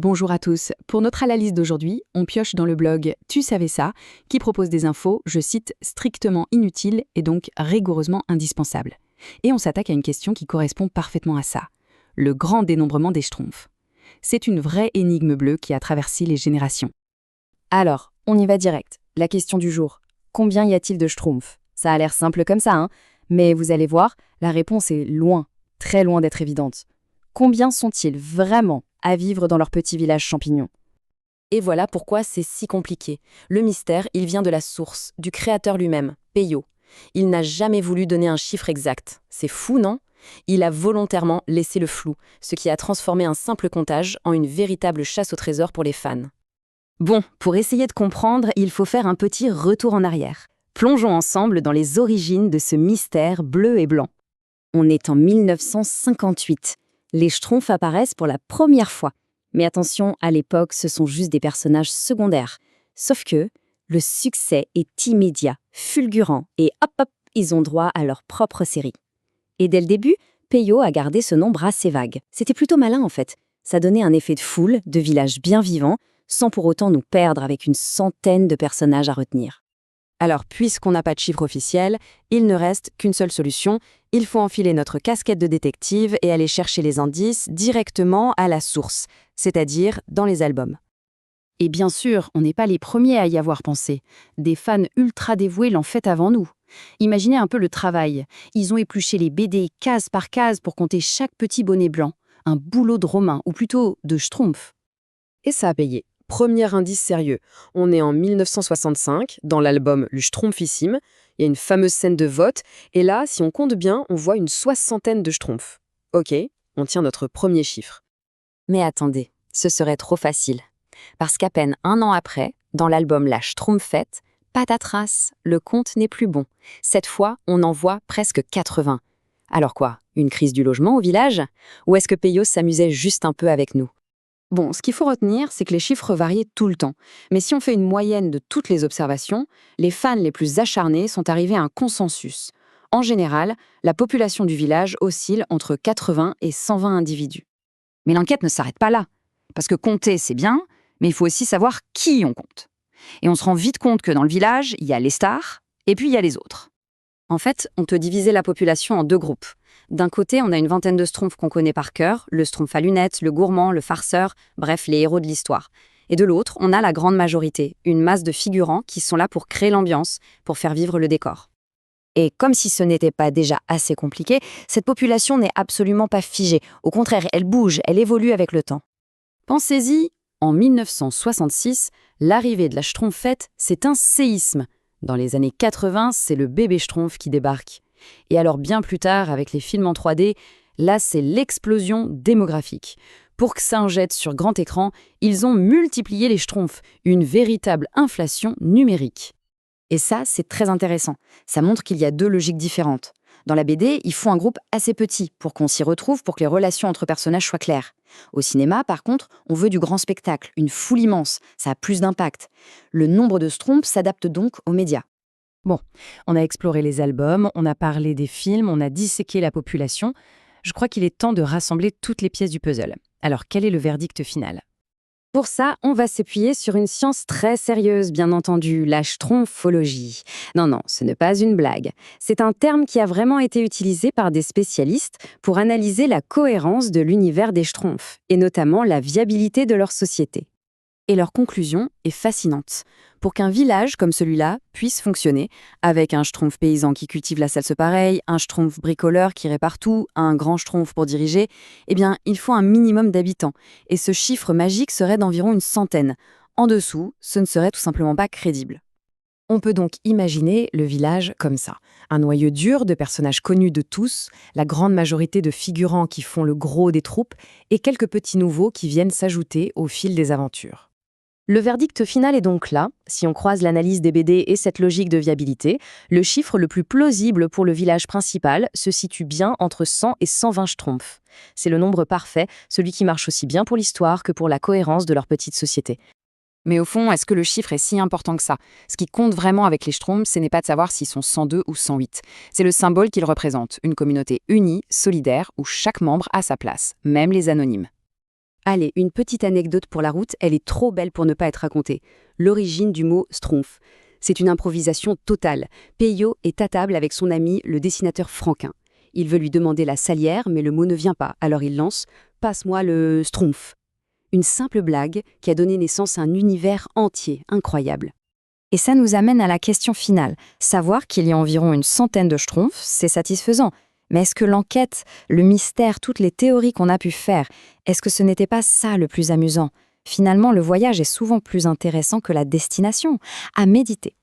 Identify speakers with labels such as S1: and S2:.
S1: Bonjour à tous. Pour notre analyse d'aujourd'hui, on pioche dans le blog Tu savais ça, qui propose des infos, je cite, strictement inutiles et donc rigoureusement indispensables. Et on s'attaque à une question qui correspond parfaitement à ça. Le grand dénombrement des schtroumpfs. C'est une vraie énigme bleue qui a traversé les générations.
S2: Alors, on y va direct. La question du jour. Combien y a-t-il de schtroumpfs? Ça a l'air simple comme ça, hein? Mais vous allez voir, la réponse est loin, très loin d'être évidente. Combien sont-ils vraiment à vivre dans leur petit village champignon? Et voilà pourquoi c'est si compliqué. Le mystère, il vient de la source, du créateur lui-même, Peyo. Il n'a jamais voulu donner un chiffre exact. C'est fou, non? Il a volontairement laissé le flou, ce qui a transformé un simple comptage en une véritable chasse au trésor pour les fans. Bon, pour essayer de comprendre, il faut faire un petit retour en arrière. Plongeons ensemble dans les origines de ce mystère bleu et blanc. On est en 1958. Les schtroumpfs apparaissent pour la première fois. Mais attention, à l'époque, ce sont juste des personnages secondaires. Sauf que le succès est immédiat, fulgurant, et hop hop, ils ont droit à leur propre série. Et dès le début, Peyo a gardé ce nombre assez vague. C'était plutôt malin en fait. Ça donnait un effet de foule, de village bien vivant, sans pour autant nous perdre avec une centaine de personnages à retenir.
S3: Alors, puisqu'on n'a pas de chiffre officiel, il ne reste qu'une seule solution. Il faut enfiler notre casquette de détective et aller chercher les indices directement à la source, c'est-à-dire dans les albums.
S1: Et bien sûr, on n'est pas les premiers à y avoir pensé. Des fans ultra dévoués l'ont fait avant nous. Imaginez un peu le travail. Ils ont épluché les BD case par case pour compter chaque petit bonnet blanc. Un boulot de Romain, ou plutôt de Schtroumpf.
S3: Et ça a payé. Premier indice sérieux. On est en 1965, dans l'album Le Schtroumpfissime. Il y a une fameuse scène de vote. Et là, si on compte bien, on voit une soixantaine de Schtroumpfs. Ok, on tient notre premier chiffre.
S2: Mais attendez, ce serait trop facile. Parce qu'à peine un an après, dans l'album La Schtroumpfette, patatras, le compte n'est plus bon. Cette fois, on en voit presque 80. Alors quoi, une crise du logement au village? Ou est-ce que Peyo s'amusait juste un peu avec nous?
S1: Bon, ce qu'il faut retenir, c'est que les chiffres variaient tout le temps. Mais si on fait une moyenne de toutes les observations, les fans les plus acharnés sont arrivés à un consensus. En général, la population du village oscille entre 80 et 120 individus. Mais l'enquête ne s'arrête pas là. Parce que compter, c'est bien, mais il faut aussi savoir qui on compte. Et on se rend vite compte que dans le village, il y a les stars, et puis il y a les autres. En fait, on peut diviser la population en deux groupes. D'un côté, on a une vingtaine de schtroumpfs qu'on connaît par cœur, le schtroumpf à lunettes, le gourmand, le farceur, bref, les héros de l'histoire. Et de l'autre, on a la grande majorité, une masse de figurants qui sont là pour créer l'ambiance, pour faire vivre le décor. Et comme si ce n'était pas déjà assez compliqué, cette population n'est absolument pas figée. Au contraire, elle bouge, elle évolue avec le temps.
S3: Pensez-y, en 1966, l'arrivée de la Schtroumpfette, c'est un séisme. Dans les années 80, c'est le bébé Schtroumpf qui débarque. Et alors bien plus tard, avec les films en 3D, là c'est l'explosion démographique. Pour que ça en jette sur grand écran, ils ont multiplié les Schtroumpfs, une véritable inflation numérique.
S2: Et ça, c'est très intéressant. Ça montre qu'il y a deux logiques différentes. Dans la BD, il faut un groupe assez petit pour qu'on s'y retrouve, pour que les relations entre personnages soient claires. Au cinéma, par contre, on veut du grand spectacle, une foule immense, ça a plus d'impact. Le nombre de schtroumpfs s'adapte donc aux médias.
S4: Bon, on a exploré les albums, on a parlé des films, on a disséqué la population. Je crois qu'il est temps de rassembler toutes les pièces du puzzle. Alors, quel est le verdict final?
S2: Pour ça, on va s'appuyer sur une science très sérieuse, bien entendu, la schtroumpfologie. Non, ce n'est pas une blague. C'est un terme qui a vraiment été utilisé par des spécialistes pour analyser la cohérence de l'univers des schtroumpfs, et notamment la viabilité de leur société.
S3: Et leur conclusion est fascinante. Pour qu'un village comme celui-là puisse fonctionner, avec un schtroumpf paysan qui cultive la salse pareille, un schtroumpf bricoleur qui répare tout, un grand schtroumpf pour diriger, eh bien, il faut un minimum d'habitants. Et ce chiffre magique serait d'environ une centaine. En dessous, ce ne serait tout simplement pas crédible.
S4: On peut donc imaginer le village comme ça. Un noyau dur de personnages connus de tous, la grande majorité de figurants qui font le gros des troupes, et quelques petits nouveaux qui viennent s'ajouter au fil des aventures.
S2: Le verdict final est donc là. Si on croise l'analyse des BD et cette logique de viabilité, le chiffre le plus plausible pour le village principal se situe bien entre 100 et 120 schtroumpfs. C'est le nombre parfait, celui qui marche aussi bien pour l'histoire que pour la cohérence de leur petite société.
S3: Mais au fond, est-ce que le chiffre est si important que ça? Ce qui compte vraiment avec les Schtroumpfs, ce n'est pas de savoir s'ils sont 102 ou 108. C'est le symbole qu'ils représentent, une communauté unie, solidaire, où chaque membre a sa place, même les anonymes. Allez, une petite anecdote pour la route, elle est trop belle pour ne pas être racontée. L'origine du mot Schtroumpf. C'est une improvisation totale. Peyo est à table avec son ami, le dessinateur Franquin. Il veut lui demander la salière, mais le mot ne vient pas, alors il lance « Passe-moi le Schtroumpf ». Une simple blague qui a donné naissance à un univers entier, incroyable.
S2: Et ça nous amène à la question finale. Savoir qu'il y a environ une centaine de Schtroumpfs, c'est satisfaisant. Mais est-ce que l'enquête, le mystère, toutes les théories qu'on a pu faire, est-ce que ce n'était pas ça le plus amusant ? Finalement, le voyage est souvent plus intéressant que la destination. À méditer.